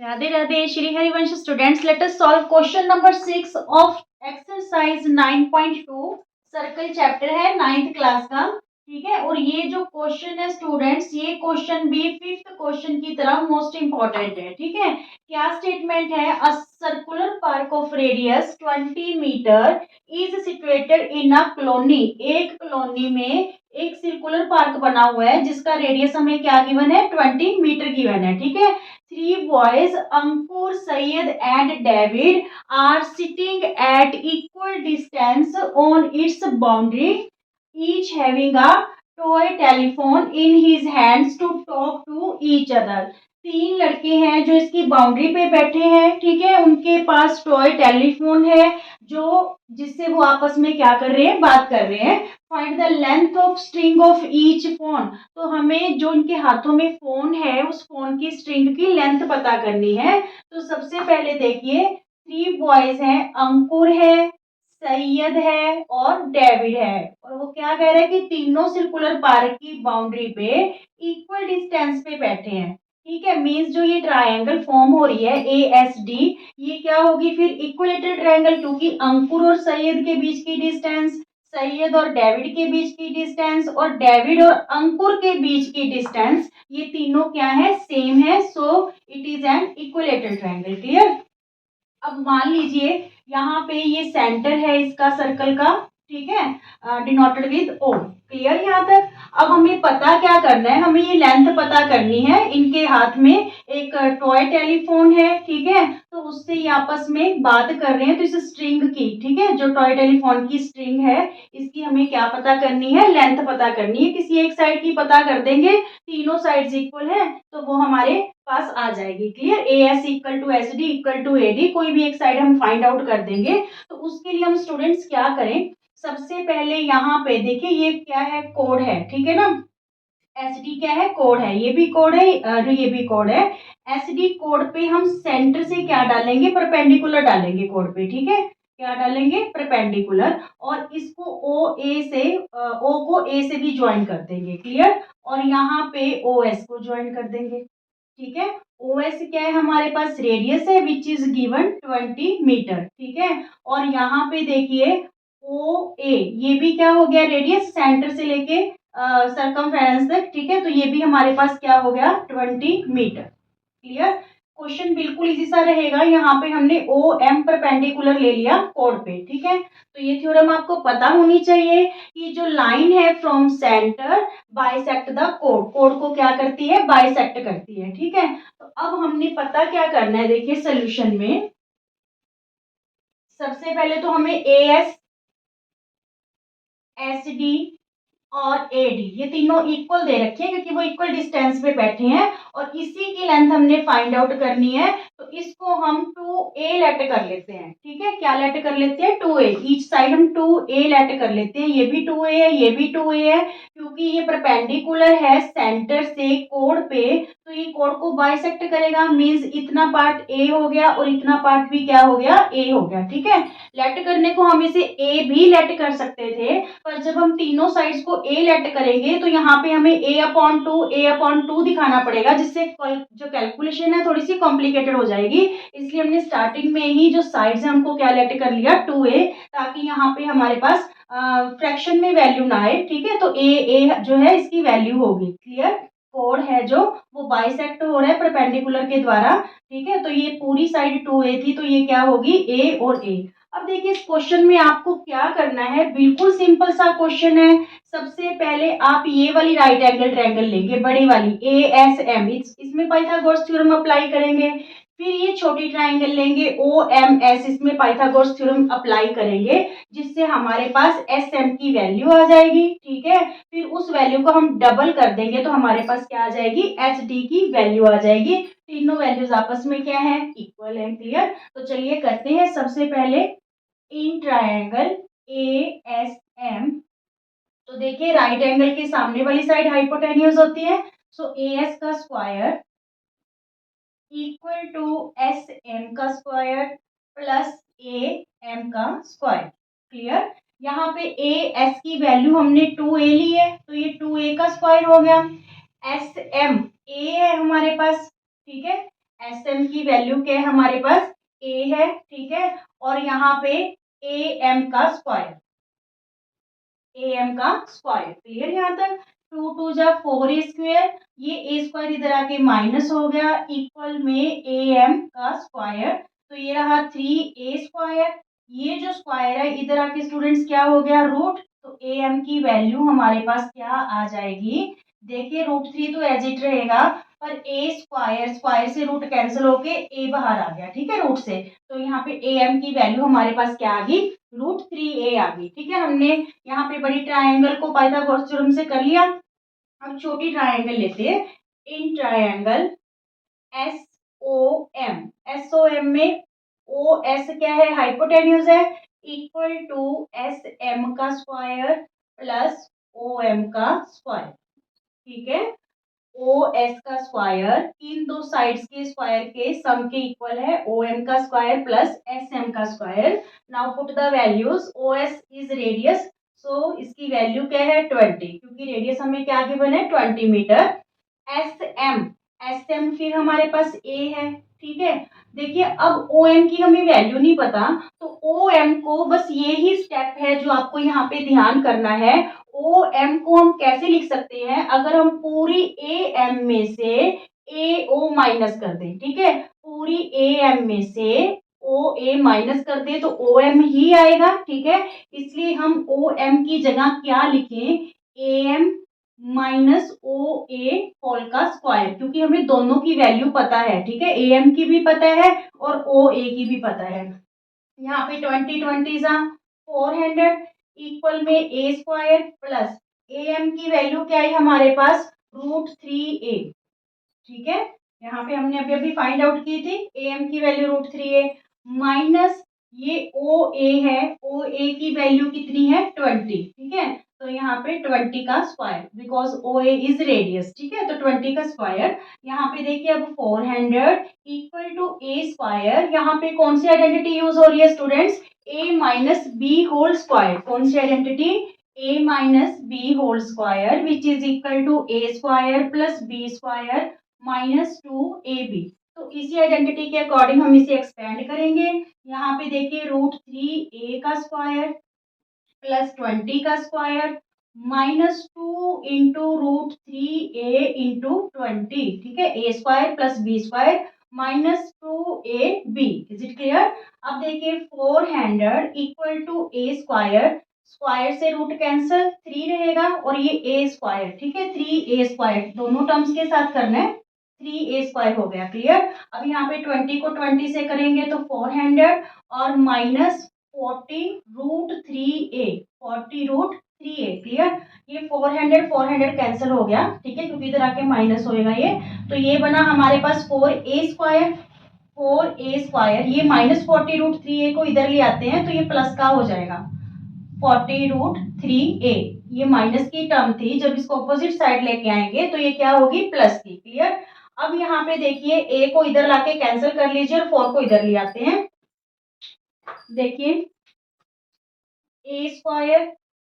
Radhe Radhe Shri Harivansh students, let us solve question number 6 of exercise 9.2। Circle chapter है 9th class का। ठीक है, और ये जो क्वेश्चन है स्टूडेंट्स, ये क्वेश्चन भी 5th क्वेश्चन की तरह मोस्ट इंपॉर्टेंट है। ठीक है, क्या स्टेटमेंट है? A circular park of radius 20 metre is situated in a colony. एक कॉलोनी में एक सर्कुलर पार्क बना हुआ है जिसका रेडियस हमें क्या गिवन है? 20 मीटर गिवन है। ठीक है, three boys, Ankur, Syed and David, are sitting at equal distance on its boundary, each having a toy telephone in his hands to talk to each other। तीन लड़के हैं जो इसकी बाउंड्री पे बैठे हैं। ठीक है, उनके पास टॉय टेलीफोन है जो जिससे वो आपस में क्या कर रहे हैं? बात कर रहे हैं। Find the length of string of each phone. तो हमें जो इनके हाथों में फोन है उस फोन की स्ट्रिंग की लेंथ पता करनी है। तो सबसे पहले देखिए, थ्री बॉयज हैं, अंकुर है, सैयद है और डेविड है। और वो क्या कह रहे हैं कि तीनों सर्कुलर पार्क की बाउंड्री पे इक्वल डिस्टेंस पे बैठे हैं। ठीक है, मींस जो ये ट्रायंगल फॉर्म हो रही है ए एस डी, ये क्या होगी फिर? इक्विलेटरल ट्रायंगल, क्योंकि अंकुर और सैयद के बीच की डिस्टेंस, सैयद और डेविड के बीच की डिस्टेंस और डेविड और अंकुर के बीच की डिस्टेंस, ये तीनों क्या है? सेम है। So it is an equilateral triangle. Clear? अब मान लीजिए यहाँ पे ये सेंटर है इसका सर्कल का। ठीक है, डिनोटेड विद ओ। क्लियर यहाँ तक? अब हमें पता क्या करना है? हमें ये लेंथ पता करनी है। इनके हाथ में एक टॉय टेलीफोन है। ठीक है, तो उससे ये आपस में बात कर रहे हैं। तो इस स्ट्रिंग की, ठीक है, जो टॉय टेलीफोन की स्ट्रिंग है, इसकी हमें क्या पता करनी है? लेंथ पता करनी है। किसी एक साइड की पता कर देंगे, तीनों साइड्स इक्वल है तो वो हमारे पास आ जाएगी। Clear? A S equal to S D equal to A D, कोई भी एक साइड हम फाइंड आउट कर देंगे। तो उसके लिए हम स्टूडेंट्स क्या करें? सबसे पहले यहाँ पे देखिए ये क्या है? कोड है। ठीक है ना, एस डी क्या है? कोड है। ये भी कोड है, ये भी कोड है। एस डी कोड पे हम सेंटर से क्या डालेंगे? परपेंडिकुलर डालेंगे कोड पे। ठीक है, क्या डालेंगे? परपेंडिकुलर। और इसको ओ ए से, ओ को ए से भी ज्वाइन कर देंगे। क्लियर? और यहाँ पे ओ एस को ज्वाइन कर देंगे। ठीक है, OS क्या है? हमारे पास रेडियस है विच इज गिवन 20 मीटर। ठीक है, और यहाँ पे देखिए OA, ये भी क्या हो गया? रेडियस सेंटर से लेके सरकमफेरेंस तक। ठीक है, तो ये भी हमारे पास क्या हो गया? 20 मीटर। क्लियर? क्वेश्चन बिल्कुल इजी सा रहेगा। यहाँ पे हमने ओ एम परपेंडिकुलर ले लिया कोड पे। ठीक है, तो ये थ्योरम आपको पता होनी चाहिए कि जो लाइन है from centre bisect the code, code को क्या करती है? बाइसेक्ट करती है। ठीक है, तो अब हमने पता क्या करना है? देखिए सोल्यूशन में सबसे पहले तो हमें ए एस, एस डी और एडी, ये तीनों इक्वल दे रखे हैं क्योंकि वो इक्वल डिस्टेंस पे बैठे हैं और इसी की लेंथ हमने फाइंड आउट करनी है। तो इसको हम 2a लेट कर लेते हैं। ठीक है, क्या लेट कर लेते हैं? 2a। ईच साइड हम 2a लेट कर लेते हैं। ये भी 2a है, ये भी 2a है, क्योंकि ये परपेंडिकुलर है सेंटर से कोड पे, तो ये कोड को बाइसेक्ट करेगा। मींस इतना पार्ट a हो गया और इतना पार्ट भी क्या हो गया? a हो गया। ठीक है, लेट करने को हम इसे a भी लेट कर सकते थे, पर जब हम तीनों साइड्स को a लेट करेंगे तो यहाँ पे हमें a/2 दिखाना पड़ेगा, जिससे जो कैलकुलेशन है थोड़ी सी कॉम्प्लिकेटेड हो जाएगी। इसलिए हमने स्टार्टिंग में ही जो साइड्स है हमको क्या लेट कर लिया? 2a, ताकि यहाँ पे हमारे पास फ्रैक्शन में वैल्यू ना आए। ठीक है, तो a जो है इसकी वैल्यू होगी। क्लियर? कोड है जो वो बाइसेक्ट हो रहा है परपेंडिकुलर के द्वारा। ठीक है, तो ये पूरी साइड 2a थी तो ये क्या होगी? a और a। अब देखिए इस क्वेश्चन में आपको क्या करना है? बिल्कुल सिंपल सा क्वेश्चन है। सबसे पहले आप ये वाली राइट एंगल ट्रायंगल लेंगे, बड़ी वाली ASM, इसमें पाइथागोरस थ्योरम अप्लाई करेंगे। फिर ये छोटी ट्रायंगल लेंगे OMS, इसमें पाइथागोरस थ्योरम अप्लाई करेंगे, जिससे हमारे पास SM की वैल्यू आ जाएगी। ठीक है, फिर उस वैल्यू को हम डबल कर देंगे तो हमारे पास क्या आ जाएगी? HD की वैल्यू आ जाएगी। तीनों वैल्यूज आपस में क्या है? इक्वल है। क्लियर? तो चलिए करते हैं। सबसे पहले इन ट्रायंगल ASM, तो देखिए राइट एंगल के सामने वाली साइड हाइपोटेन्यूज होती है। सो AS का स्क्वायर इक्वल टू SM का स्क्वायर प्लस AM का स्क्वायर। क्लियर? यहाँ पे AS की वैल्यू हमने 2a ली है तो ये 2a का स्क्वायर हो गया। SM A है हमारे पास। ठीक है, एस एम की वैल्यू क्या है हमारे पास, ए है, ठीक है, और यहाँ पे ए एम का स्क्वायर, ए एम का स्क्वायर, क्लियर यहाँ तक। 2 2 जा 4 ए स्क्वायर, ये ए स्क्वायर इधर आके माइनस हो गया, इक्वल में ए एम का स्क्वायर, तो ये रहा 3 ए स्क्वायर, ये जो स्क्वायर है इधर आके स्टूडेंट्स क्या हो गया, रूट, तो ए एम की वैल्यू हमारे पास क्या आ जाएगी, देखिए √3 तो एज इट रहेगा, पर ए स्क्वायर, स्क्वायर से रूट कैंसिल होके ए बाहर आ गया, ठीक है, रूट से, तो यहाँ पे ए एम की वैल्यू हमारे पास क्या आ गई, √3a आ गई, ठीक है। हमने यहाँ पे बड़ी ट्रायंगल को पाइथागोरस थ्योरम से कर लिया, अब छोटी ट्रायंगल लेते हैं। इन ट्रायंगल एस ओ एम में ओ एस क्या है, हाइपोटेन्यूज है, इक्वल टू एस एम का स्क्वायर प्लस ओ एम का स्क्वायर, ठीक है। ओ एस का स्क्वायर इन दो साइड्स के स्क्वायर के सम के इक्वल है, ओ एम का स्क्वायर प्लस एस एम का square. Now put the values, O S is radius, so इसकी वैल्यू क्या है 20, क्योंकि रेडियस हमें क्या गिवन है 20 मीटर। एस एम फिर हमारे पास ए है, ठीक है। देखिए अब ओ एम की हमें वैल्यू नहीं पता, तो ओ एम को बस ये ही स्टेप है जो आपको यहाँ पे ध्यान करना है। ओ एम को हम कैसे लिख सकते हैं, अगर हम पूरी ए एम में से ए ओ माइनस कर दें, ठीक है, पूरी ए एम में से ओ ए माइनस कर दे तो ओ एम ही आएगा, ठीक है। इसलिए हम ओ एम की जगह क्या लिखें, A M minus O A whole का स्क्वायर, क्योंकि हमें दोनों की वैल्यू पता है, ठीक है, ए एम की भी पता है और ओ ए की भी पता है। यहाँ पे 20 20 जा 400 इक्वल में ए स्क्वायर प्लस ए एम की वैल्यू क्या है हमारे पास, √3a, ठीक है। यहाँ पे हमने अभी अभी फाइंड आउट की थी, ए एम की वैल्यू √3a माइनस ये ओ ए है, ओ ए की वैल्यू कितनी है 20, ठीक है, तो यहाँ पे 20 का square, because O A is radius, ठीक है, तो 20 का स्क्वायर। यहाँ पे देखिए अब 400 इक्वल टू ए स्क्वायर, यहाँ पे कौन सी आइडेंटिटी यूज हो रही है students, a minus B whole square, कौन सी identity, a minus B whole square which is equal to A square plus B square minus 2ab। तो इसी आइडेंटिटी के अकॉर्डिंग हम इसे एक्सपेंड करेंगे। यहाँ पे देखिए √3a का स्क्वायर प्लस 20 का square minus 2 into √3a into 20, ठीक है, a square plus b square minus 2ab, is it clear. अब देखिए 400 equal to a square, square से रूट कैंसिल 3 रहेगा और ये a स्क्वायर, ठीक है, 3a स्क्वायर दोनों टर्म्स के साथ करना है, 3a स्क्वायर हो गया, क्लियर। अब यहाँ पे 20 को 20 से करेंगे तो 400 और माइनस 40√3a, 40√3a, क्लियर। ये 400 कैंसिल हो गया, ठीक है, क्योंकि इधर आके माइनस होएगा ये, तो ये बना हमारे पास 4a स्क्वायर, 4a स्क्वायर, ये माइनस 40√3a को इधर ले आते हैं तो ये प्लस का हो जाएगा 40√3a, ये माइनस की टर्म थी, जब इसको ऑपोजिट साइड लेके आएंगे तो ये क्या होगी प्लस की, क्लियर। अब यहाँ पे देखिए a को इधर लाके कैंसिल कर लीजिए और 4 को इधर ले आते हैं, देखिए a स्क्वायर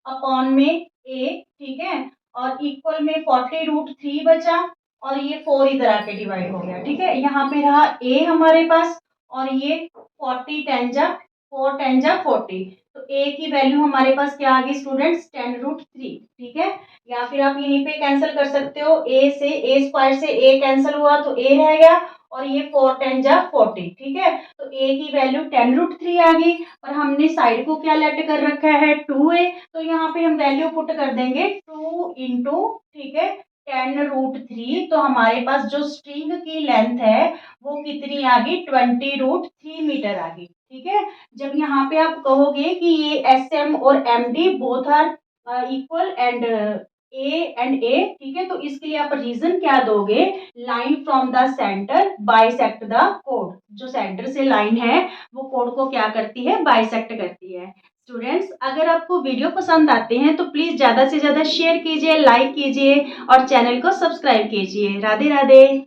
अपॉन में a, ठीक है, और इक्वल में 40√3 बचा और ये 4 इधर आके डिवाइड हो गया, ठीक है। यहाँ पे रहा a हमारे पास और ये 40 10 जा 4 10 जा 40, तो a की वैल्यू हमारे पास क्या आ गई स्टूडेंट्स 10√3, ठीक है। या फिर आप यहीं पे कैंसिल कर सकते हो, a से a स्क्वायर से a कैंसिल हुआ तो a रह गया और ये 4 10 जा 40, ठीक है, तो a की वैल्यू 10√3 आ गई और हमने साइड को क्या लेट कर रखा है 2a, तो यहाँ पे हम वैल्यू पुट कर देंगे 2 इंटू, ठीक है, 10√3, तो हमारे पास जो स्ट्रिंग की लेंथ है वो कितनी आ गई 20√3 मीटर आ गई, ठीक है। जब यहाँ पे आप कहोगे कि ये एस एम और M D both are equal and A, ठीक है, तो इसके लिए आप रीजन क्या दोगे, line from the centre bisect the कोड, जो सेंटर से लाइन है वो कोड को क्या करती है बाइसेक्ट करती है। स्टूडेंट्स अगर आपको वीडियो पसंद आते हैं तो प्लीज ज्यादा से ज्यादा शेयर कीजिए, लाइक कीजिए और चैनल को सब्सक्राइब कीजिए। राधे राधे।